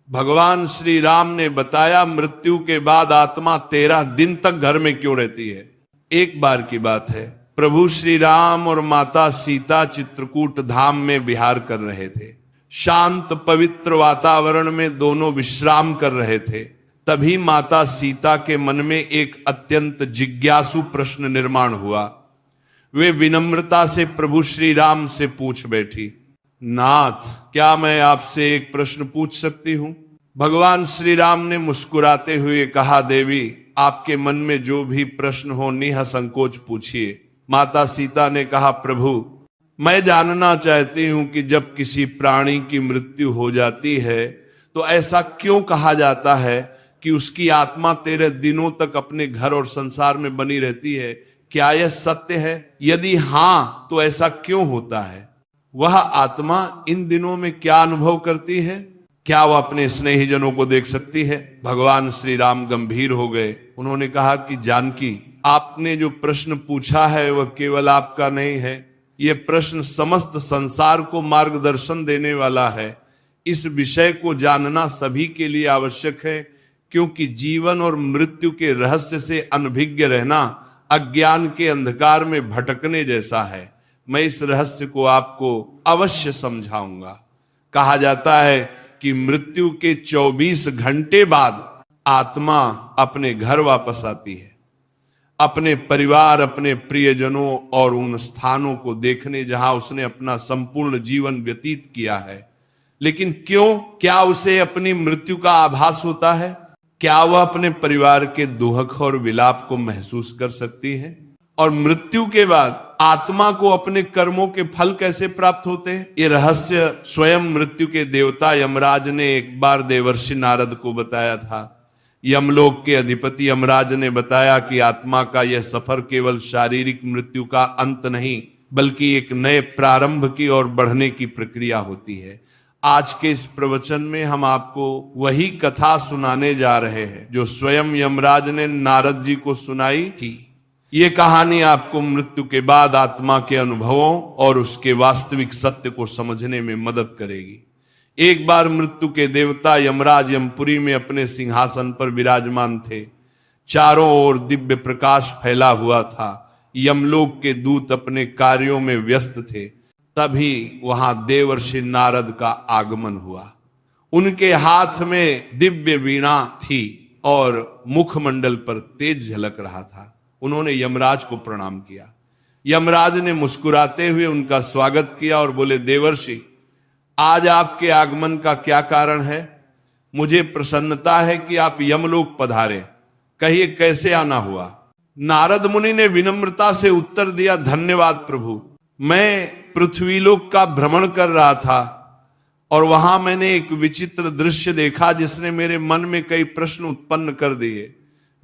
भगवान श्री राम ने बताया मृत्यु के बाद आत्मा 13 दिन तक घर में क्यों रहती है। एक बार की बात है, प्रभु श्री राम और माता सीता चित्रकूट धाम में विहार कर रहे थे। शांत पवित्र वातावरण में दोनों विश्राम कर रहे थे। तभी माता सीता के मन में एक अत्यंत जिज्ञासु प्रश्न निर्माण हुआ। वे विनम्रता से प्रभु श्री राम से पूछ बैठी, नाथ, क्या मैं आपसे एक प्रश्न पूछ सकती हूं? भगवान श्री राम ने मुस्कुराते हुए कहा, देवी, आपके मन में जो भी प्रश्न हो निसंकोच पूछिए। माता सीता ने कहा, प्रभु, मैं जानना चाहती हूं कि जब किसी प्राणी की मृत्यु हो जाती है तो ऐसा क्यों कहा जाता है कि उसकी आत्मा 13 दिनों तक अपने घर और संसार में बनी रहती है। क्या यह सत्य है? यदि हां, तो ऐसा क्यों होता है? वह आत्मा इन दिनों में क्या अनुभव करती है? क्या वह अपने स्नेहीजनों को देख सकती है? भगवान श्री राम गंभीर हो गए। उन्होंने कहा कि जानकी, आपने जो प्रश्न पूछा है वह केवल आपका नहीं है, यह प्रश्न समस्त संसार को मार्गदर्शन देने वाला है। इस विषय को जानना सभी के लिए आवश्यक है, क्योंकि जीवन और मृत्यु के रहस्य से अनभिज्ञ रहना अज्ञान के अंधकार में भटकने जैसा है। मैं इस रहस्य को आपको अवश्य समझाऊंगा। कहा जाता है कि मृत्यु के 24 घंटे बाद आत्मा अपने घर वापस आती है, अपने परिवार, अपने प्रियजनों और उन स्थानों को देखने जहां उसने अपना संपूर्ण जीवन व्यतीत किया है। लेकिन क्यों? क्या उसे अपनी मृत्यु का आभास होता है? क्या वह अपने परिवार के दुख और विलाप को महसूस कर सकती है? और मृत्यु के बाद आत्मा को अपने कर्मों के फल कैसे प्राप्त होते हैं? ये रहस्य स्वयं मृत्यु के देवता यमराज ने एक बार देवर्षि नारद को बताया था। यमलोक के अधिपति यमराज ने बताया कि आत्मा का यह सफर केवल शारीरिक मृत्यु का अंत नहीं, बल्कि एक नए प्रारंभ की ओर बढ़ने की प्रक्रिया होती है। आज के इस प्रवचन में हम आपको वही कथा सुनाने जा रहे हैं जो स्वयं यमराज ने नारद जी को सुनाई थी। ये कहानी आपको मृत्यु के बाद आत्मा के अनुभवों और उसके वास्तविक सत्य को समझने में मदद करेगी। एक बार मृत्यु के देवता यमराज यमपुरी में अपने सिंहासन पर विराजमान थे। चारों ओर दिव्य प्रकाश फैला हुआ था। यमलोक के दूत अपने कार्यों में व्यस्त थे। तभी वहां देवर्षि नारद का आगमन हुआ। उनके हाथ में दिव्य वीणा थी और मुखमंडल पर तेज झलक रहा था। उन्होंने यमराज को प्रणाम किया। यमराज ने मुस्कुराते हुए उनका स्वागत किया और बोले, देवर्षि, आज आपके आगमन का क्या कारण है? मुझे प्रसन्नता है कि आप यमलोक पधारे। कहिए, कैसे आना हुआ? नारद मुनि ने विनम्रता से उत्तर दिया, धन्यवाद प्रभु। मैं पृथ्वीलोक का भ्रमण कर रहा था और वहां मैंने एक विचित्र दृश्य देखा जिसने मेरे मन में कई प्रश्न उत्पन्न कर दिए।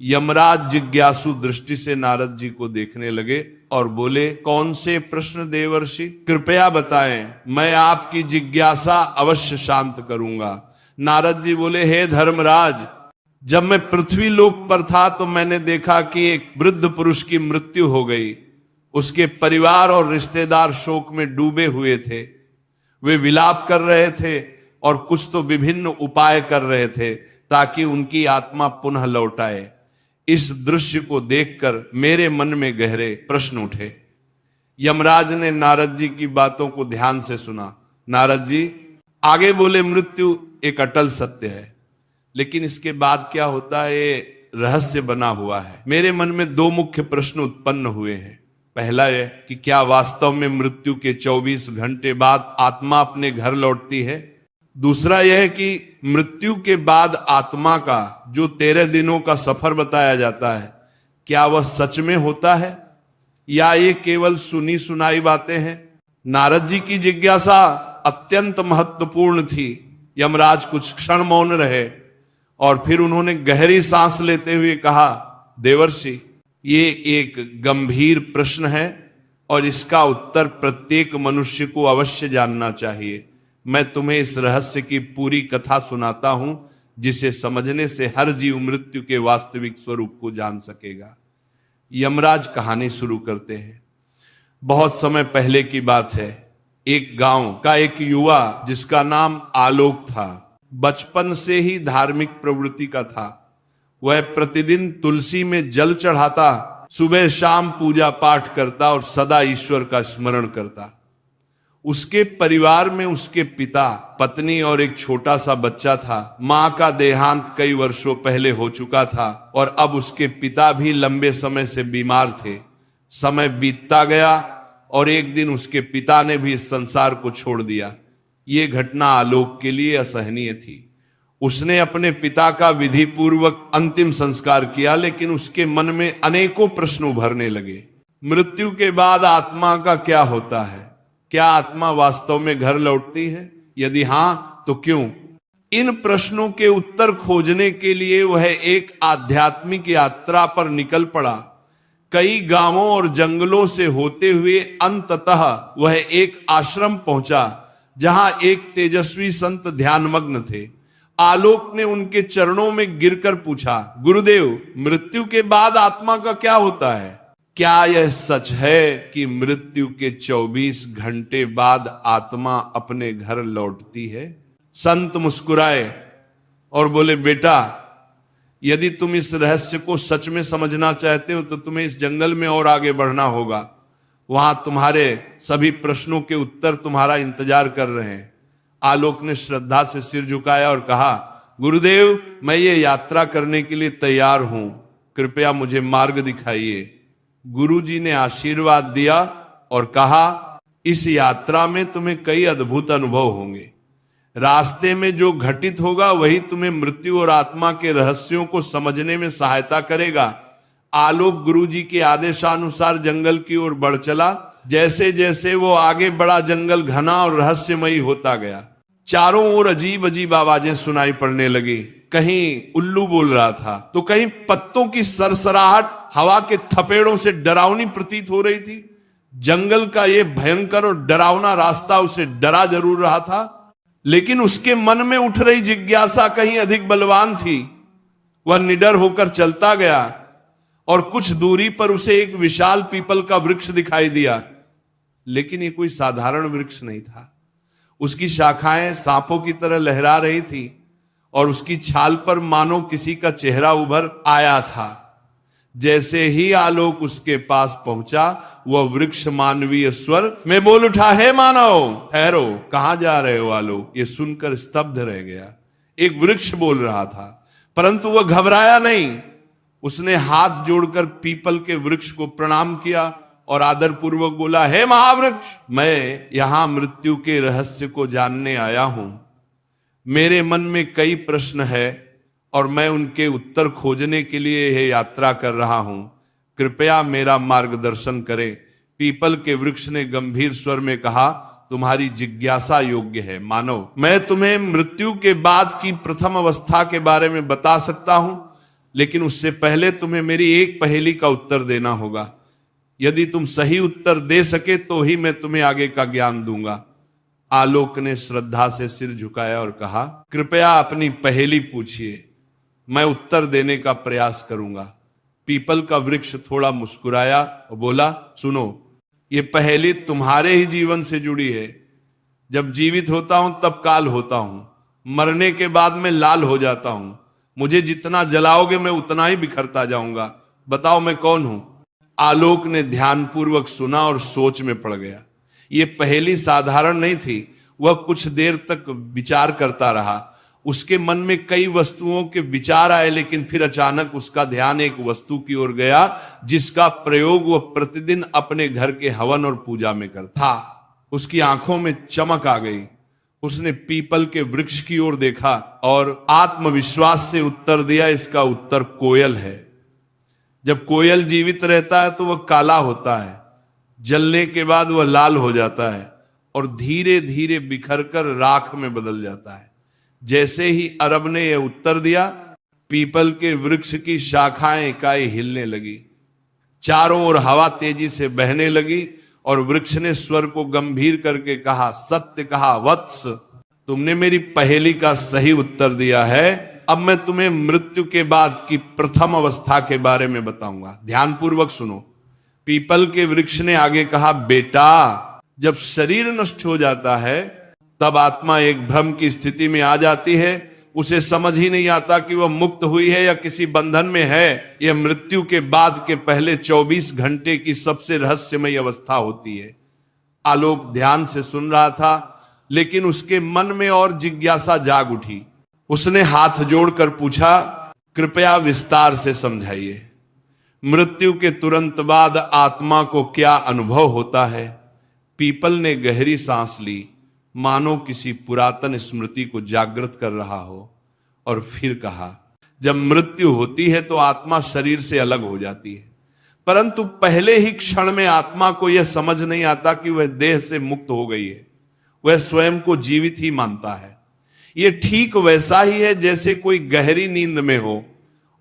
यमराज जिज्ञासु दृष्टि से नारद जी को देखने लगे और बोले, कौन से प्रश्न देवर्षि? कृपया बताएं, मैं आपकी जिज्ञासा अवश्य शांत करूंगा। नारद जी बोले, हे धर्मराज, जब मैं पृथ्वी लोक पर था तो मैंने देखा कि एक वृद्ध पुरुष की मृत्यु हो गई। उसके परिवार और रिश्तेदार शोक में डूबे हुए थे। वे विलाप कर रहे थे और कुछ तो विभिन्न उपाय कर रहे थे ताकि उनकी आत्मा पुनः लौट आए। इस दृश्य को देखकर मेरे मन में गहरे प्रश्न उठे। यमराज ने नारद जी की बातों को ध्यान से सुना। नारद जी आगे बोले, मृत्यु एक अटल सत्य है, लेकिन इसके बाद क्या होता है ये रहस्य बना हुआ है। मेरे मन में 2 मुख्य प्रश्न उत्पन्न हुए हैं। पहला यह कि क्या वास्तव में मृत्यु के 24 घंटे बाद आत्मा अपने घर लौटती है? दूसरा यह कि मृत्यु के बाद आत्मा का जो 13 दिनों का सफर बताया जाता है, क्या वह सच में होता है या ये केवल सुनी सुनाई बातें हैं? नारद जी की जिज्ञासा अत्यंत महत्वपूर्ण थी। यमराज कुछ क्षण मौन रहे और फिर उन्होंने गहरी सांस लेते हुए कहा, देवर्षि, ये एक गंभीर प्रश्न है और इसका उत्तर प्रत्येक मनुष्य को अवश्य जानना चाहिए। मैं तुम्हें इस रहस्य की पूरी कथा सुनाता हूं, जिसे समझने से हर जीव मृत्यु के वास्तविक स्वरूप को जान सकेगा। यमराज कहानी शुरू करते हैं। बहुत समय पहले की बात है। एक गांव का एक युवा जिसका नाम आलोक था, बचपन से ही धार्मिक प्रवृत्ति का था। वह प्रतिदिन तुलसी में जल चढ़ाता, सुबह शाम पूजा पाठ करता और सदा ईश्वर का स्मरण करता। उसके परिवार में उसके पिता, पत्नी और एक छोटा सा बच्चा था। मां का देहांत कई वर्षों पहले हो चुका था और अब उसके पिता भी लंबे समय से बीमार थे। समय बीतता गया और एक दिन उसके पिता ने भी इस संसार को छोड़ दिया। ये घटना आलोक के लिए असहनीय थी। उसने अपने पिता का विधि पूर्वक अंतिम संस्कार किया, लेकिन उसके मन में अनेकों प्रश्न उभरने लगे। मृत्यु के बाद आत्मा का क्या होता है? क्या आत्मा वास्तव में घर लौटती है? यदि हां तो क्यों? इन प्रश्नों के उत्तर खोजने के लिए वह एक आध्यात्मिक यात्रा पर निकल पड़ा। कई गांवों और जंगलों से होते हुए अंततः वह एक आश्रम पहुंचा जहां एक तेजस्वी संत ध्यानमग्न थे। आलोक ने उनके चरणों में गिरकर पूछा, गुरुदेव, मृत्यु के बाद आत्मा का क्या होता है? क्या यह सच है कि मृत्यु के 24 घंटे बाद आत्मा अपने घर लौटती है? संत मुस्कुराए और बोले, बेटा, यदि तुम इस रहस्य को सच में समझना चाहते हो तो तुम्हें इस जंगल में और आगे बढ़ना होगा। वहां तुम्हारे सभी प्रश्नों के उत्तर तुम्हारा इंतजार कर रहे हैं। आलोक ने श्रद्धा से सिर झुकाया और कहा, गुरुदेव, मैं ये यात्रा करने के लिए तैयार हूं, कृपया मुझे मार्ग दिखाइए। गुरुजी ने आशीर्वाद दिया और कहा, इस यात्रा में तुम्हें कई अद्भुत अनुभव होंगे। रास्ते में जो घटित होगा वही तुम्हें मृत्यु और आत्मा के रहस्यों को समझने में सहायता करेगा। आलोक गुरुजी के आदेशानुसार जंगल की ओर बढ़ चला। जैसे जैसे वो आगे बढ़ा, जंगल घना और रहस्यमयी होता गया। चारों ओर अजीब अजीब आवाजें सुनाई पड़ने लगी। कहीं उल्लू बोल रहा था तो कहीं पत्तों की सरसराहट हवा के थपेड़ों से डरावनी प्रतीत हो रही थी। जंगल का ये भयंकर और डरावना रास्ता उसे डरा जरूर रहा था, लेकिन उसके मन में उठ रही जिज्ञासा कहीं अधिक बलवान थी। वह निडर होकर चलता गया और कुछ दूरी पर उसे एक विशाल पीपल का वृक्ष दिखाई दिया, लेकिन ये कोई साधारण वृक्ष नहीं था। उसकी शाखाएं सांपों की तरह लहरा रही थी और उसकी छाल पर मानो किसी का चेहरा उभर आया था। जैसे ही आलोक उसके पास पहुंचा, वह वृक्ष मानवीय स्वर में बोल उठा, हे मानव, ठहरो, कहां जा रहे हो? आलोक ये सुनकर स्तब्ध रह गया। एक वृक्ष बोल रहा था, परंतु वह घबराया नहीं। उसने हाथ जोड़कर पीपल के वृक्ष को प्रणाम किया और आदरपूर्वक बोला, हे महावृक्ष, मैं यहां मृत्यु के रहस्य को जानने आया हूं। मेरे मन में कई प्रश्न है और मैं उनके उत्तर खोजने के लिए यह यात्रा कर रहा हूं। कृपया मेरा मार्गदर्शन करें। पीपल के वृक्ष ने गंभीर स्वर में कहा, तुम्हारी जिज्ञासा योग्य है मानव। मैं तुम्हें मृत्यु के बाद की प्रथम अवस्था के बारे में बता सकता हूं, लेकिन उससे पहले तुम्हें मेरी एक पहेली का उत्तर देना होगा। यदि तुम सही उत्तर दे सके तो ही मैं तुम्हें आगे का ज्ञान दूंगा। आलोक ने श्रद्धा से सिर झुकाया और कहा, कृपया अपनी पहेली पूछिए, मैं उत्तर देने का प्रयास करूंगा। पीपल का वृक्ष थोड़ा मुस्कुराया और बोला, सुनो, ये पहेली तुम्हारे ही जीवन से जुड़ी है। जब जीवित होता हूं तब काल होता हूं, मरने के बाद मैं लाल हो जाता हूं। मुझे जितना जलाओगे मैं उतना ही बिखरता जाऊंगा। बताओ मैं कौन हूं? आलोक ने ध्यानपूर्वक सुना और सोच में पड़ गया। ये पहेली साधारण नहीं थी। वह कुछ देर तक विचार करता रहा। उसके मन में कई वस्तुओं के विचार आए, लेकिन फिर अचानक उसका ध्यान एक वस्तु की ओर गया जिसका प्रयोग वह प्रतिदिन अपने घर के हवन और पूजा में करता। उसकी आंखों में चमक आ गई। उसने पीपल के वृक्ष की ओर देखा और आत्मविश्वास से उत्तर दिया, इसका उत्तर कोयल है। जब कोयल जीवित रहता है तो वह काला होता है, जलने के बाद वह लाल हो जाता है और धीरे धीरे बिखरकर राख में बदल जाता है। जैसे ही अरब ने यह उत्तर दिया, पीपल के वृक्ष की शाखाएं इकाई हिलने लगी। चारों ओर हवा तेजी से बहने लगी और वृक्ष ने स्वर को गंभीर करके कहा, सत्य कहा वत्स, तुमने मेरी पहेली का सही उत्तर दिया है। अब मैं तुम्हें मृत्यु के बाद की प्रथम अवस्था के बारे में बताऊंगा, ध्यानपूर्वक सुनो। पीपल के वृक्ष ने आगे कहा, बेटा, जब शरीर नष्ट हो जाता है तब आत्मा एक भ्रम की स्थिति में आ जाती है उसे समझ ही नहीं आता कि वह मुक्त हुई है या किसी बंधन में है। यह मृत्यु के बाद के पहले 24 घंटे की सबसे रहस्यमय अवस्था होती है। आलोक ध्यान से सुन रहा था, लेकिन उसके मन में और जिज्ञासा जाग उठी। उसने हाथ जोड़कर पूछा, कृपया विस्तार से समझाइए, मृत्यु के तुरंत बाद आत्मा को क्या अनुभव होता है? पीपल ने गहरी सांस ली, मानो किसी पुरातन स्मृति को जागृत कर रहा हो, और फिर कहा, जब मृत्यु होती है तो आत्मा शरीर से अलग हो जाती है, परंतु पहले ही क्षण में आत्मा को यह समझ नहीं आता कि वह देह से मुक्त हो गई है। वह स्वयं को जीवित ही मानता है। यह ठीक वैसा ही है जैसे कोई गहरी नींद में हो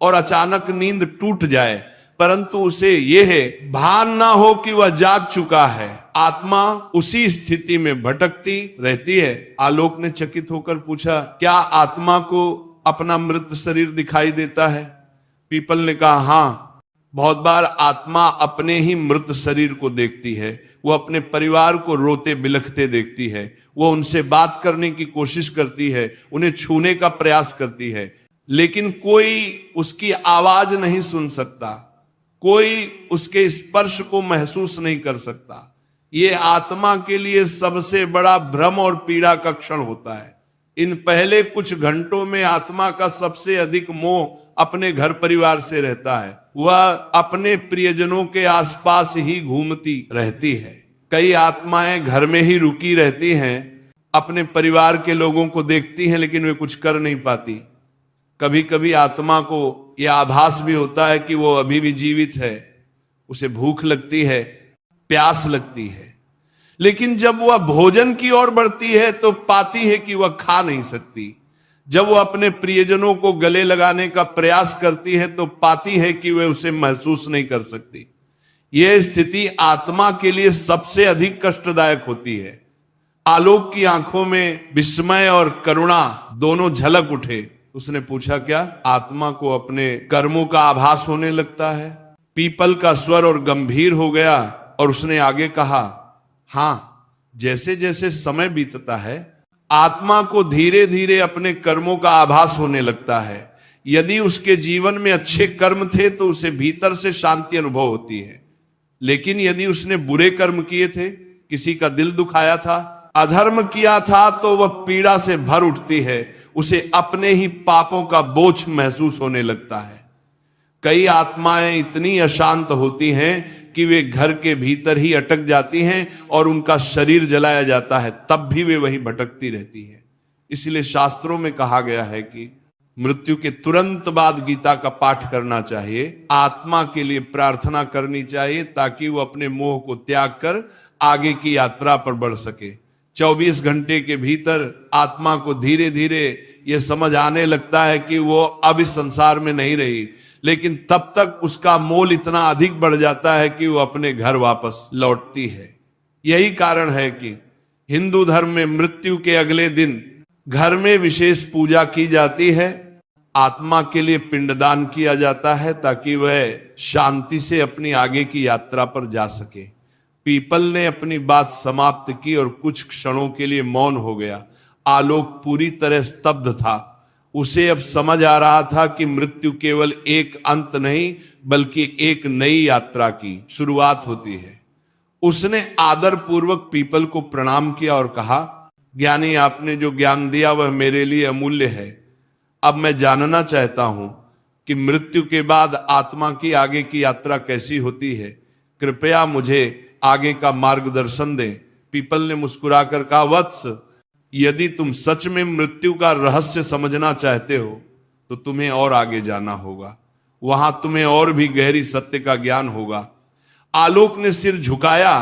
और अचानक नींद टूट जाए, परंतु उसे यह भान ना हो कि वह जाग चुका है। आत्मा उसी स्थिति में भटकती रहती है। आलोक ने चकित होकर पूछा, क्या आत्मा को अपना मृत शरीर दिखाई देता है? पीपल ने कहा, हां, बहुत बार आत्मा अपने ही मृत शरीर को देखती है। वो अपने परिवार को रोते बिलखते देखती है। वो उनसे बात करने की कोशिश करती है, उन्हें छूने का प्रयास करती है, लेकिन कोई उसकी आवाज नहीं सुन सकता, कोई उसके स्पर्श को महसूस नहीं कर सकता। ये आत्मा के लिए सबसे बड़ा भ्रम और पीड़ा का क्षण होता है। इन पहले कुछ घंटों में आत्मा का सबसे अधिक मोह अपने घर परिवार से रहता है। वह अपने प्रियजनों के आसपास ही घूमती रहती है। कई आत्माएं घर में ही रुकी रहती हैं, अपने परिवार के लोगों को देखती हैं, लेकिन वे कुछ कर नहीं पाती। कभी कभी आत्मा को यह आभास भी होता है कि वो अभी भी जीवित है, उसे भूख लगती है, प्यास लगती है, लेकिन जब वह भोजन की ओर बढ़ती है तो पाती है कि वह खा नहीं सकती। जब वह अपने प्रियजनों को गले लगाने का प्रयास करती है तो पाती है कि वह उसे महसूस नहीं कर सकती। यह स्थिति आत्मा के लिए सबसे अधिक कष्टदायक होती है। आलोक की आंखों में विस्मय और करुणा दोनों झलक उठे। उसने पूछा, क्या आत्मा को अपने कर्मों का आभास होने लगता है? पीपल का स्वर और गंभीर हो गया और उसने आगे कहा, हां, जैसे जैसे समय बीतता है आत्मा को धीरे धीरे अपने कर्मों का आभास होने लगता है। यदि उसके जीवन में अच्छे कर्म थे तो उसे भीतर से शांति अनुभव होती है, लेकिन यदि उसने बुरे कर्म किए थे, किसी का दिल दुखाया था, अधर्म किया था, तो वह पीड़ा से भर उठती है। उसे अपने ही पापों का बोझ महसूस होने लगता है। कई आत्माएं इतनी अशांत होती हैं कि वे घर के भीतर ही अटक जाती हैं और उनका शरीर जलाया जाता है, तब भी वे वहीं भटकती रहती हैं। इसलिए शास्त्रों में कहा गया है कि मृत्यु के तुरंत बाद गीता का पाठ करना चाहिए, आत्मा के लिए प्रार्थना करनी चाहिए, ताकि वो अपने मोह को त्याग कर आगे की यात्रा पर बढ़ सके। 24 घंटे के भीतर आत्मा को धीरे धीरे यह समझ आने लगता है कि वो अब इस संसार में नहीं रही, लेकिन तब तक उसका मोल इतना अधिक बढ़ जाता है कि वो अपने घर वापस लौटती है। यही कारण है कि हिंदू धर्म में मृत्यु के अगले दिन घर में विशेष पूजा की जाती है, आत्मा के लिए पिंडदान किया जाता है, ताकि वह शांति से अपनी आगे की यात्रा पर जा सके। पीपल ने अपनी बात समाप्त की और कुछ क्षणों के लिए मौन हो गया। आलोक पूरी तरह स्तब्ध था। उसे अब समझ आ रहा था कि मृत्यु केवल एक अंत नहीं, बल्कि एक नई यात्रा की शुरुआत होती है। उसने आदर पूर्वक पीपल को प्रणाम किया और कहा, ज्ञानी, आपने जो ज्ञान दिया वह मेरे लिए अमूल्य है। अब मैं जानना चाहता हूं कि मृत्यु के बाद आत्मा की आगे की यात्रा कैसी होती है। कृपया मुझे आगे का मार्गदर्शन दें। पीपल ने मुस्कुराकर कहा, वत्स, यदि तुम सच में मृत्यु का रहस्य समझना चाहते हो तो तुम्हें और आगे जाना होगा। वहां तुम्हें और भी गहरी सत्य का ज्ञान होगा। आलोक ने सिर झुकाया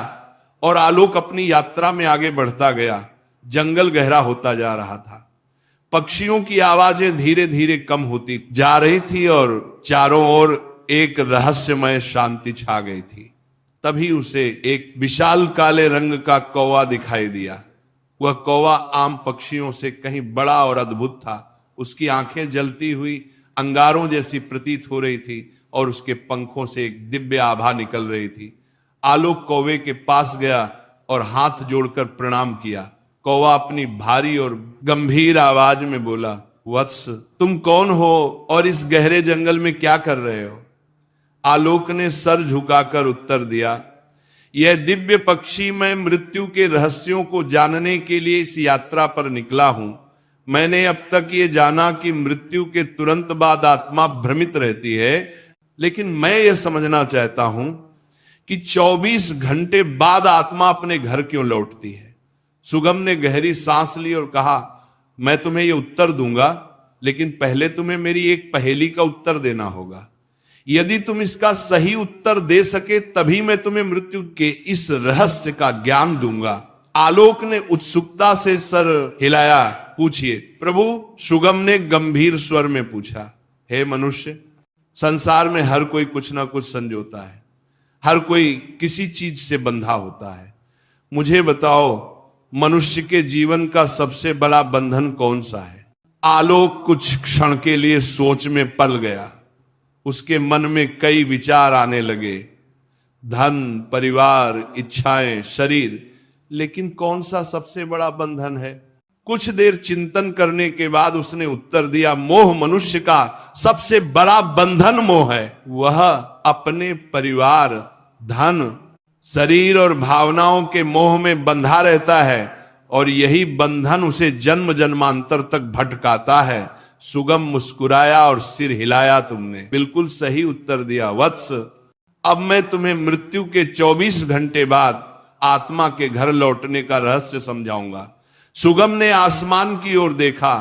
और आलोक अपनी यात्रा में आगे बढ़ता गया। जंगल गहरा होता जा रहा था। पक्षियों की आवाजें धीरे धीरे कम होती जा रही थी और चारों ओर एक रहस्यमय शांति छा गई थी। तभी उसे एक विशाल काले रंग का कौवा दिखाई दिया। वह कौवा आम पक्षियों से कहीं बड़ा और अद्भुत था। उसकी आंखें जलती हुई अंगारों जैसी प्रतीत हो रही थी और उसके पंखों से एक दिव्य आभा निकल रही थी। आलोक कौवे के पास गया और हाथ जोड़कर प्रणाम किया। कौवा अपनी भारी और गंभीर आवाज में बोला, वत्स, तुम कौन हो और इस गहरे जंगल में क्या कर रहे हो? आलोक ने सर झुकाकर उत्तर दिया, यह दिव्य पक्षी, मैं मृत्यु के रहस्यों को जानने के लिए इस यात्रा पर निकला हूं। मैंने अब तक ये जाना कि मृत्यु के तुरंत बाद आत्मा भ्रमित रहती है, लेकिन मैं ये समझना चाहता हूं कि 24 घंटे बाद आत्मा अपने घर क्यों लौटती है। सुगम ने गहरी सांस ली और कहा, मैं तुम्हें यह उत्तर दूंगा, लेकिन पहले तुम्हें मेरी एक पहेली का उत्तर देना होगा। यदि तुम इसका सही उत्तर दे सके तभी मैं तुम्हें मृत्यु के इस रहस्य का ज्ञान दूंगा। आलोक ने उत्सुकता से सर हिलाया। पूछिए प्रभु, सुगम ने गंभीर स्वर में पूछा। हे मनुष्य, संसार में हर कोई कुछ ना कुछ संजोता है, हर कोई किसी चीज से बंधा होता है। मुझे बताओ, मनुष्य के जीवन का सबसे बड़ा बंधन कौन सा है? आलोक कुछ क्षण के लिए सोच में पल गया। उसके मन में कई विचार आने लगे, धन, परिवार, इच्छाएं, शरीर, लेकिन कौन सा सबसे बड़ा बंधन है? कुछ देर चिंतन करने के बाद उसने उत्तर दिया, मोह मनुष्य का सबसे बड़ा बंधन मोह है। वह अपने परिवार, धन, शरीर और भावनाओं के मोह में बंधा रहता है और यही बंधन उसे जन्म जन्मांतर तक भटकाता है। सुगम मुस्कुराया और सिर हिलाया। तुमने बिल्कुल सही उत्तर दिया वत्स। अब मैं तुम्हें मृत्यु के 24 घंटे बाद आत्मा के घर लौटने का रहस्य समझाऊंगा। सुगम ने आसमान की ओर देखा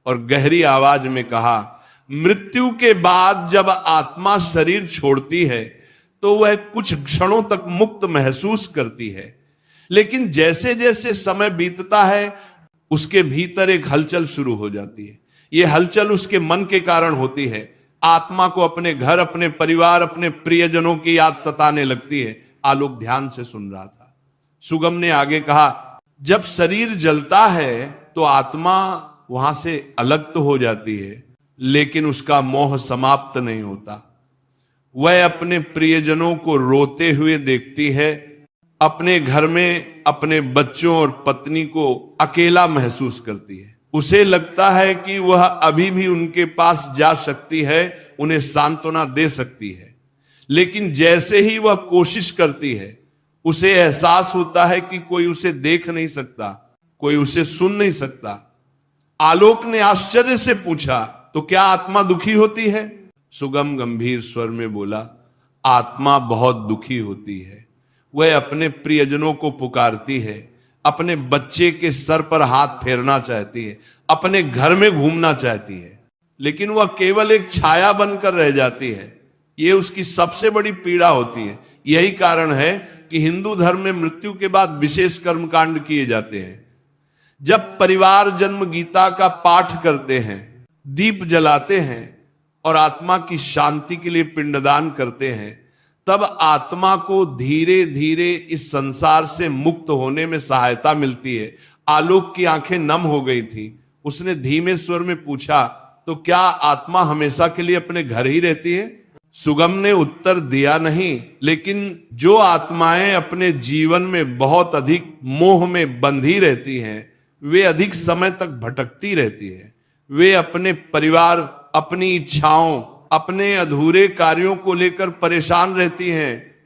और गहरी आवाज में कहा, मृत्यु के बाद जब आत्मा शरीर छोड़ती है तो वह कुछ क्षणों तक मुक्त महसूस करती है, लेकिन जैसे जैसे समय बीतता है उसके भीतर एक हलचल शुरू हो जाती है। यह हलचल उसके मन के कारण होती है। आत्मा को अपने घर, अपने परिवार, अपने प्रियजनों की याद सताने लगती है। आलोक ध्यान से सुन रहा था। सुगम ने आगे कहा, जब शरीर जलता है तो आत्मा वहां से अलग तो हो जाती है, लेकिन उसका मोह समाप्त नहीं होता। वह अपने प्रियजनों को रोते हुए देखती है, अपने घर में अपने बच्चों और पत्नी को अकेला महसूस करती है। उसे लगता है कि वह अभी भी उनके पास जा सकती है, उन्हें सांत्वना दे सकती है, लेकिन जैसे ही वह कोशिश करती है उसे एहसास होता है कि कोई उसे देख नहीं सकता, कोई उसे सुन नहीं सकता। आलोक ने आश्चर्य से पूछा, तो क्या आत्मा दुखी होती है? सुगम गंभीर स्वर में बोला, आत्मा बहुत दुखी होती है। वह अपने प्रियजनों को पुकारती है, अपने बच्चे के सर पर हाथ फेरना चाहती है, अपने घर में घूमना चाहती है, लेकिन वह केवल एक छाया बनकर रह जाती है। यह उसकी सबसे बड़ी पीड़ा होती है। यही कारण है कि हिंदू धर्म में मृत्यु के बाद विशेष कर्मकांड किए जाते हैं। जब परिवार जन्म गीता का पाठ करते हैं, दीप जलाते हैं और आत्मा की शांति के लिए पिंडदान करते हैं, तब आत्मा को धीरे धीरे इस संसार से मुक्त होने में सहायता मिलती है। आलोक की आंखें नम हो गई थी। उसने धीमे स्वर में पूछा, तो क्या आत्मा हमेशा के लिए अपने घर ही रहती है? सुगम ने उत्तर दिया नहीं, लेकिन जो आत्माएं अपने जीवन में बहुत अधिक मोह में बंधी रहती हैं, वे अधिक समय तक भटकती रहती है। वे अपने परिवार, अपनी इच्छाओं, अपने अधूरे कार्यों को लेकर परेशान रहती हैं।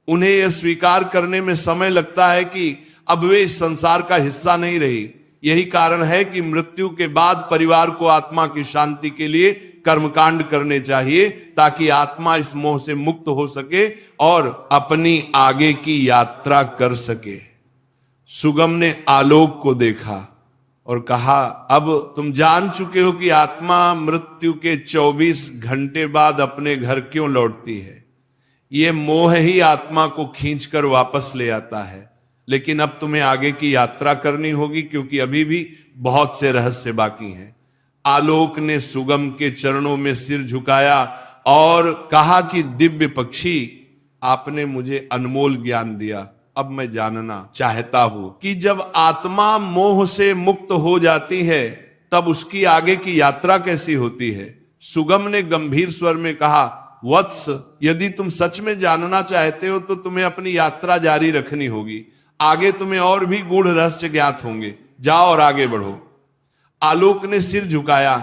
उन्हें यह स्वीकार करने में समय लगता है कि अब वे इस संसार का हिस्सा नहीं रही। यही कारण है कि मृत्यु के बाद परिवार को आत्मा की शांति के लिए कर्मकांड करने चाहिए, ताकि आत्मा इस मोह से मुक्त हो सके और अपनी आगे की यात्रा कर सके। सुगम ने आलोक को देखा और कहा, अब तुम जान चुके हो कि आत्मा मृत्यु के 24 घंटे बाद अपने घर क्यों लौटती है। यह मोह ही आत्मा को खींचकर वापस ले आता है। लेकिन अब तुम्हें आगे की यात्रा करनी होगी, क्योंकि अभी भी बहुत से रहस्य बाकी हैं। आलोक ने सुगम के चरणों में सिर झुकाया और कहा कि दिव्य पक्षी, आपने मुझे अनमोल ज्ञान दिया। अब मैं जानना चाहता हूं कि जब आत्मा मोह से मुक्त हो जाती है तब उसकी आगे की यात्रा कैसी होती है। सुगम ने गंभीर स्वर में कहा, वत्स, यदि तुम सच में जानना चाहते हो तो तुम्हें अपनी यात्रा जारी रखनी होगी। आगे तुम्हें और भी गूढ़ रहस्य ज्ञात होंगे। जाओ और आगे बढ़ो। आलोक ने सिर झुकाया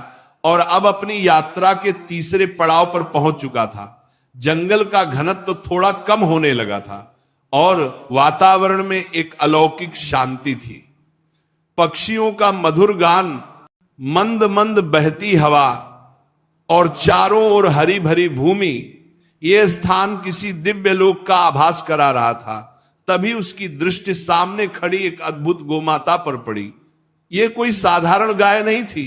और अब अपनी यात्रा के तीसरे पड़ाव पर पहुंच चुका था। जंगल का घनत्व तो थोड़ा कम होने लगा था और वातावरण में एक अलौकिक शांति थी। पक्षियों का मधुर गान, मंद मंद बहती हवा और चारों ओर हरी भरी भूमि, यह स्थान किसी दिव्य लोक का आभास करा रहा था। तभी उसकी दृष्टि सामने खड़ी एक अद्भुत गोमाता पर पड़ी। यह कोई साधारण गाय नहीं थी।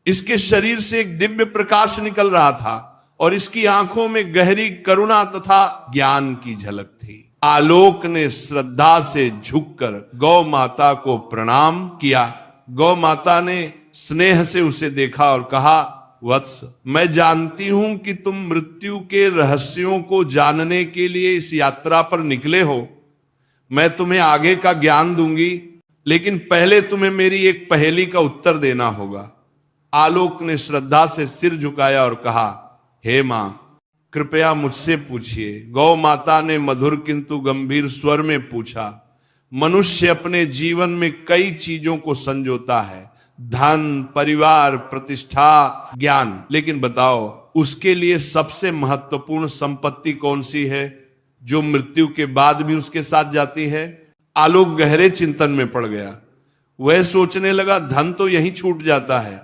इसके शरीर से एक दिव्य प्रकाश निकल रहा था और इसकी आंखों में गहरी करुणा तथा ज्ञान की झलक थी। आलोक ने श्रद्धा से झुककर गौ माता को प्रणाम किया। गौ माता ने स्नेह से उसे देखा और कहा, वत्स, मैं जानती हूं कि तुम मृत्यु के रहस्यों को जानने के लिए इस यात्रा पर निकले हो। मैं तुम्हें आगे का ज्ञान दूंगी, लेकिन पहले तुम्हें मेरी एक पहेली का उत्तर देना होगा। आलोक ने श्रद्धा से सिर झुकाया और कहा, हे मां, कृपया मुझसे पूछिए। गौ माता ने मधुर किंतु गंभीर स्वर में पूछा। मनुष्य अपने जीवन में कई चीजों को संजोता है, धन, परिवार, प्रतिष्ठा, ज्ञान, लेकिन बताओ उसके लिए सबसे महत्वपूर्ण संपत्ति कौन सी है जो मृत्यु के बाद भी उसके साथ जाती है? आलोक गहरे चिंतन में पड़ गया। वह सोचने लगा, धन तो यहीं छूट जाता है,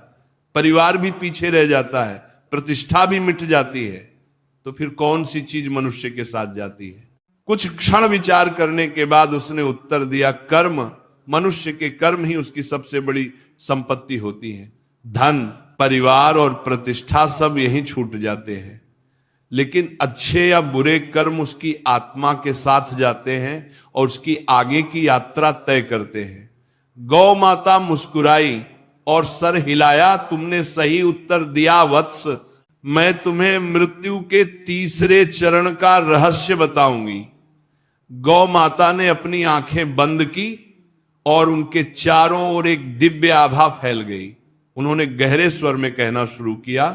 परिवार भी पीछे रह जाता है, प्रतिष्ठा भी मिट जाती है, तो फिर कौन सी चीज मनुष्य के साथ जाती है? कुछ क्षण विचार करने के बाद उसने उत्तर दिया, कर्म। मनुष्य के कर्म ही उसकी सबसे बड़ी संपत्ति होती है। धन, परिवार और प्रतिष्ठा सब यहीं छूट जाते हैं, लेकिन अच्छे या बुरे कर्म उसकी आत्मा के साथ जाते हैं और उसकी आगे की यात्रा तय करते हैं। गौ माता मुस्कुराई और सर हिलाया, तुमने सही उत्तर दिया वत्स। मैं तुम्हें मृत्यु के तीसरे चरण का रहस्य बताऊंगी। गौ माता ने अपनी आंखें बंद की और उनके चारों ओर एक दिव्य आभा फैल गई। उन्होंने गहरे स्वर में कहना शुरू किया,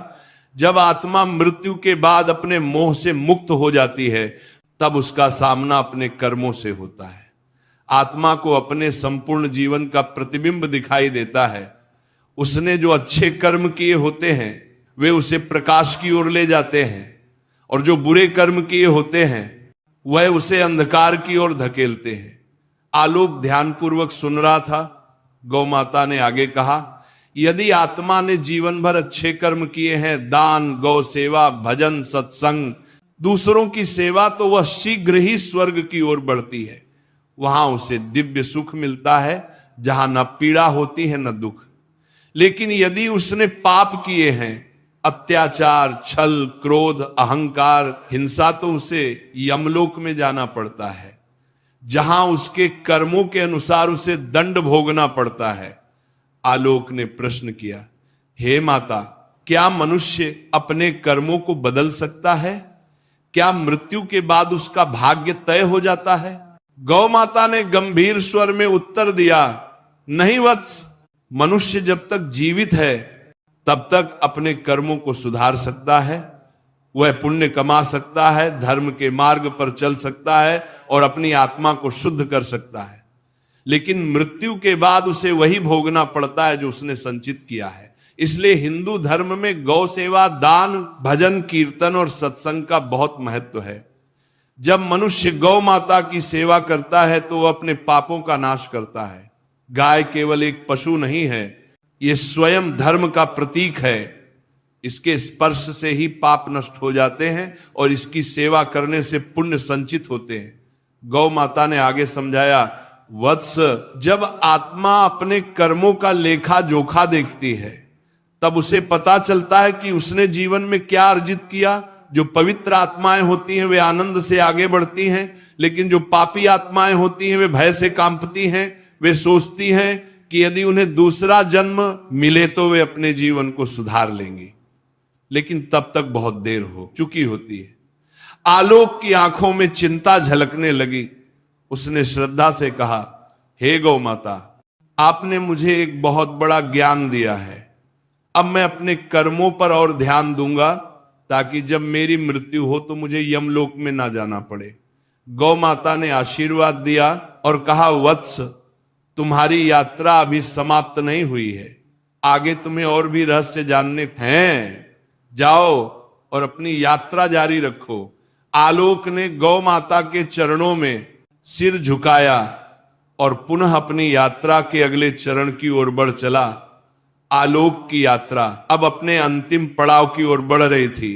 जब आत्मा मृत्यु के बाद अपने मोह से मुक्त हो जाती है, तब उसका सामना अपने कर्मों से होता है। आत्मा को अपने संपूर्ण जीवन का प्रतिबिंब दिखाई देता है। उसने जो अच्छे कर्म किए होते हैं वे उसे प्रकाश की ओर ले जाते हैं, और जो बुरे कर्म किए होते हैं वह उसे अंधकार की ओर धकेलते हैं। आलोक ध्यानपूर्वक सुन रहा था। गौ माता ने आगे कहा, यदि आत्मा ने जीवन भर अच्छे कर्म किए हैं, दान, गौ सेवा, भजन, सत्संग, दूसरों की सेवा, तो वह शीघ्र ही स्वर्ग की ओर बढ़ती है। वहां उसे दिव्य सुख मिलता है, जहां न पीड़ा होती है न दुख। लेकिन यदि उसने पाप किए हैं, अत्याचार, छल, क्रोध, अहंकार, हिंसा, तो उसे यमलोक में जाना पड़ता है, जहां उसके कर्मों के अनुसार उसे दंड भोगना पड़ता है। आलोक ने प्रश्न किया, हे माता, क्या मनुष्य अपने कर्मों को बदल सकता है? क्या मृत्यु के बाद उसका भाग्य तय हो जाता है? गौ माता ने गंभीर स्वर में उत्तर दिया, नहीं वत्स, मनुष्य जब तक जीवित है तब तक अपने कर्मों को सुधार सकता है, वह पुण्य कमा सकता है, धर्म के मार्ग पर चल सकता है और अपनी आत्मा को शुद्ध कर सकता है। लेकिन मृत्यु के बाद उसे वही भोगना पड़ता है जो उसने संचित किया है। इसलिए हिंदू धर्म में गौ सेवा, दान, भजन, कीर्तन और सत्संग का बहुत महत्व है। जब मनुष्य गौ माता की सेवा करता है तो वह अपने पापों का नाश करता है। गाय केवल एक पशु नहीं है, यह स्वयं धर्म का प्रतीक है। इसके स्पर्श से ही पाप नष्ट हो जाते हैं और इसकी सेवा करने से पुण्य संचित होते हैं। गौ माता ने आगे समझाया, वत्स, जब आत्मा अपने कर्मों का लेखा जोखा देखती है तब उसे पता चलता है कि उसने जीवन में क्या अर्जित किया। जो पवित्र आत्माएं होती हैं वे आनंद से आगे बढ़ती हैं, लेकिन जो पापी आत्माएं होती हैं वे भय से कांपती हैं। वे सोचती हैं कि यदि उन्हें दूसरा जन्म मिले तो वे अपने जीवन को सुधार लेंगी, लेकिन तब तक बहुत देर हो चुकी होती है। आलोक की आंखों में चिंता झलकने लगी। उसने श्रद्धा से कहा, हे गौ माता, आपने मुझे एक बहुत बड़ा ज्ञान दिया है। अब मैं अपने कर्मों पर और ध्यान दूंगा ताकि जब मेरी मृत्यु हो तो मुझे यमलोक में ना जाना पड़े। गौ माता ने आशीर्वाद दिया और कहा, वत्स, तुम्हारी यात्रा अभी समाप्त नहीं हुई है। आगे तुम्हें और भी रहस्य जानने हैं, जाओ और अपनी यात्रा जारी रखो। आलोक ने गौ माता के चरणों में सिर झुकाया और पुनः अपनी यात्रा के अगले चरण की ओर बढ़ चला। आलोक की यात्रा अब अपने अंतिम पड़ाव की ओर बढ़ रही थी।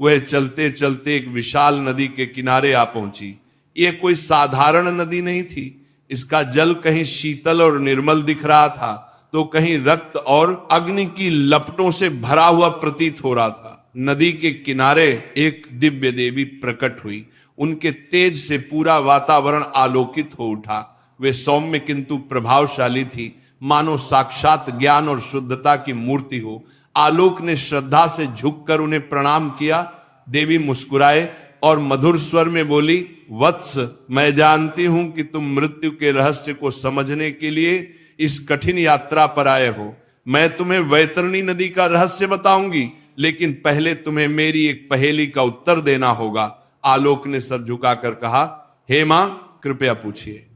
वह चलते चलते एक विशाल नदी के किनारे आ पहुंची। यह कोई साधारण नदी नहीं थी। इसका जल कहीं शीतल और निर्मल दिख रहा था, तो कहीं रक्त और अग्नि की लपटों से भरा हुआ प्रतीत हो रहा था। नदी के किनारे एक दिव्य देवी प्रकट हुई। उनके तेज से पूरा वातावरण आलोकित हो उठा। वे सौम्य किंतु प्रभावशाली थी, मानो साक्षात ज्ञान और शुद्धता की मूर्ति हो। आलोक ने श्रद्धा से झुककर उन्हें प्रणाम किया। देवी मुस्कुराए और मधुर स्वर में बोली, वत्स, मैं जानती हूं कि तुम मृत्यु के रहस्य को समझने के लिए इस कठिन यात्रा पर आए हो। मैं तुम्हें वैतरणी नदी का रहस्य बताऊंगी, लेकिन पहले तुम्हें मेरी एक पहेली का उत्तर देना होगा। आलोक ने सर झुकाकर कहा, हे मां, कृपया पूछिए।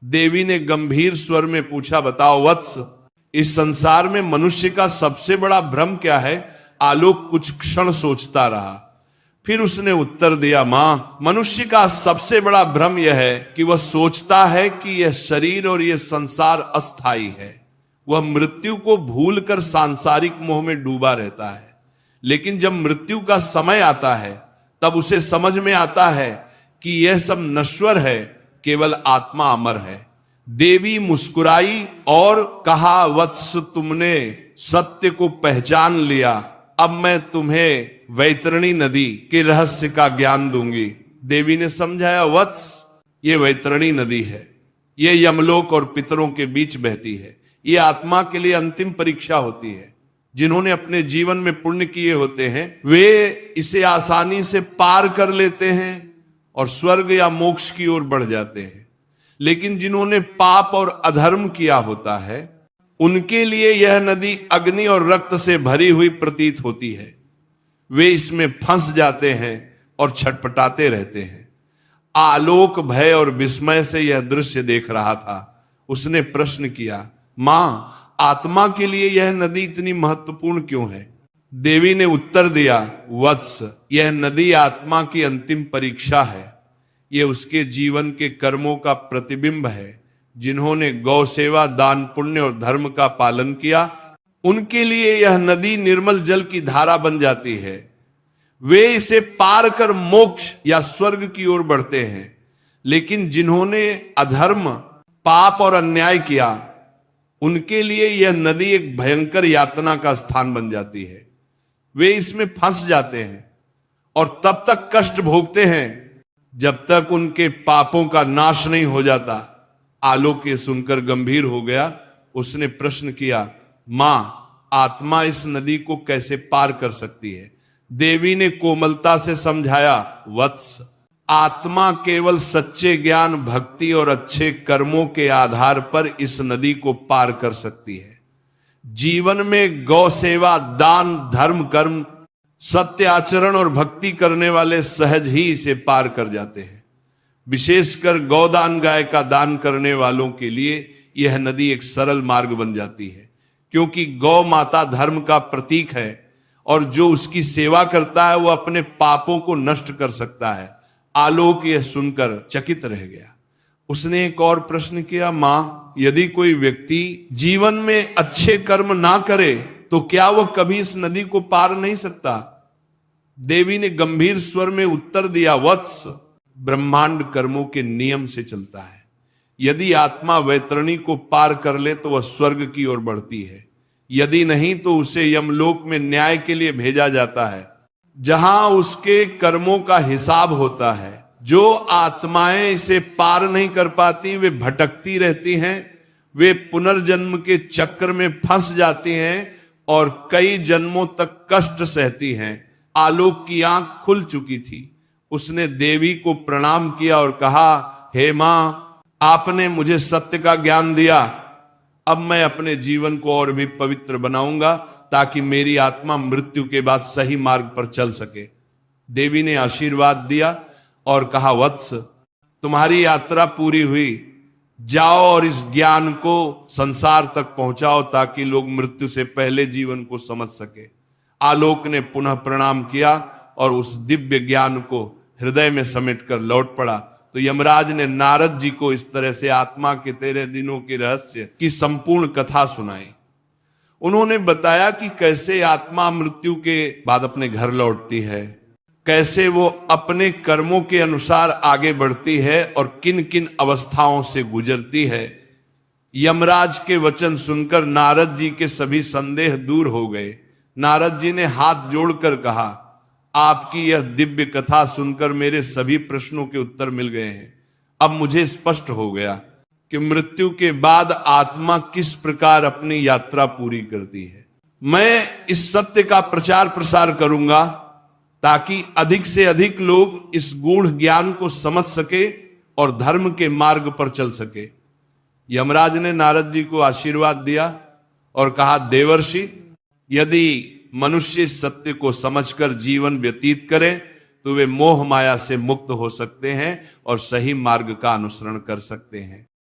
देवी ने गंभीर स्वर में पूछा, बताओ वत्स, इस संसार में मनुष्य का सबसे बड़ा भ्रम क्या है? आलोक कुछ क्षण सोचता रहा, फिर उसने उत्तर दिया, मां, मनुष्य का सबसे बड़ा भ्रम यह है कि वह सोचता है कि यह शरीर और यह संसार अस्थाई है। वह मृत्यु को भूलकर सांसारिक मोह में डूबा रहता है। लेकिन जब मृत्यु का समय आता है, तब उसे समझ में आता है कि यह सब नश्वर है, केवल आत्मा अमर है। देवी मुस्कुराई और कहा, वत्स, तुमने सत्य को पहचान लिया। अब मैं तुम्हें वैतरणी नदी के रहस्य का ज्ञान दूंगी। देवी ने समझाया, वत्स, ये वैतरणी नदी है। ये यमलोक और पितरों के बीच बहती है। ये आत्मा के लिए अंतिम परीक्षा होती है। जिन्होंने अपने जीवन में पुण्य किए होते हैं, वे इसे आसानी से पार कर लेते हैं और स्वर्ग या मोक्ष की ओर बढ़ जाते हैं। लेकिन जिन्होंने पाप और अधर्म किया होता है, उनके लिए यह नदी अग्नि और रक्त से भरी हुई प्रतीत होती है। वे इसमें फंस जाते हैं और छटपटाते रहते हैं। आलोक भय और विस्मय से यह दृश्य देख रहा था। उसने प्रश्न किया, मां, आत्मा के लिए यह नदी इतनी महत्वपूर्ण क्यों है? देवी ने उत्तर दिया, वत्स, यह नदी आत्मा की अंतिम परीक्षा है। यह उसके जीवन के कर्मों का प्रतिबिंब है। जिन्होंने गौ सेवा, दान, पुण्य और धर्म का पालन किया, उनके लिए यह नदी निर्मल जल की धारा बन जाती है। वे इसे पार कर मोक्ष या स्वर्ग की ओर बढ़ते हैं। लेकिन जिन्होंने अधर्म, पाप और अन्याय किया, उनके लिए यह नदी एक भयंकर यातना का स्थान बन जाती है। वे इसमें फंस जाते हैं और तब तक कष्ट भोगते हैं जब तक उनके पापों का नाश नहीं हो जाता। आलोक ये सुनकर गंभीर हो गया। उसने प्रश्न किया, मां, आत्मा इस नदी को कैसे पार कर सकती है? देवी ने कोमलता से समझाया, वत्स, आत्मा केवल सच्चे ज्ञान, भक्ति और अच्छे कर्मों के आधार पर इस नदी को पार कर सकती है। जीवन में गौ सेवा, दान, धर्म, कर्म, सत्य आचरण और भक्ति करने वाले सहज ही इसे पार कर जाते हैं। विशेषकर गौदान, गाय का दान करने वालों के लिए यह नदी एक सरल मार्ग बन जाती है, क्योंकि गौ माता धर्म का प्रतीक है और जो उसकी सेवा करता है वह अपने पापों को नष्ट कर सकता है। आलोक यह सुनकर चकित रह गया। उसने एक और प्रश्न किया, मां, यदि कोई व्यक्ति जीवन में अच्छे कर्म ना करे तो क्या वह कभी इस नदी को पार नहीं सकता? देवी ने गंभीर स्वर में उत्तर दिया, वत्स, ब्रह्मांड कर्मों के नियम से चलता है। यदि आत्मा वैतरणी को पार कर ले तो वह स्वर्ग की ओर बढ़ती है। यदि नहीं तो उसे यमलोक में न्याय के लिए भेजा जाता है, जहां उसके कर्मों का हिसाब होता है। जो आत्माएं इसे पार नहीं कर पाती, वे भटकती रहती हैं। वे पुनर्जन्म के चक्र में फंस जाती हैं और कई जन्मों तक कष्ट सहती हैं। आलोक की आंख खुल चुकी थी। उसने देवी को प्रणाम किया और कहा, हे मां, आपने मुझे सत्य का ज्ञान दिया। अब मैं अपने जीवन को और भी पवित्र बनाऊंगा ताकि मेरी आत्मा मृत्यु के बाद सही मार्ग पर चल सके। देवी ने आशीर्वाद दिया और कहा, वत्स, तुम्हारी यात्रा पूरी हुई। जाओ और इस ज्ञान को संसार तक पहुंचाओ ताकि लोग मृत्यु से पहले जीवन को समझ सके। आलोक ने पुनः प्रणाम किया और उस दिव्य ज्ञान को हृदय में समेट कर लौट पड़ा। तो यमराज ने नारद जी को इस तरह से आत्मा के 13 दिनों के रहस्य की संपूर्ण कथा सुनाई। उन्होंने बताया कि कैसे आत्मा मृत्यु के बाद अपने घर लौटती है, कैसे वो अपने कर्मों के अनुसार आगे बढ़ती है और किन किन अवस्थाओं से गुजरती है। यमराज के वचन सुनकर नारद जी के सभी संदेह दूर हो गए। नारद जी ने हाथ जोड़कर कहा, आपकी यह दिव्य कथा सुनकर मेरे सभी प्रश्नों के उत्तर मिल गए हैं। अब मुझे स्पष्ट हो गया कि मृत्यु के बाद आत्मा किस प्रकार अपनी यात्रा पूरी करती है। मैं इस सत्य का प्रचार प्रसार करूंगा ताकि अधिक से अधिक लोग इस गूढ़ ज्ञान को समझ सके और धर्म के मार्ग पर चल सके। यमराज ने नारद जी को आशीर्वाद दिया और कहा, देवर्षि, यदि मनुष्य इस सत्य को समझकर जीवन व्यतीत करें तो वे मोह माया से मुक्त हो सकते हैं और सही मार्ग का अनुसरण कर सकते हैं।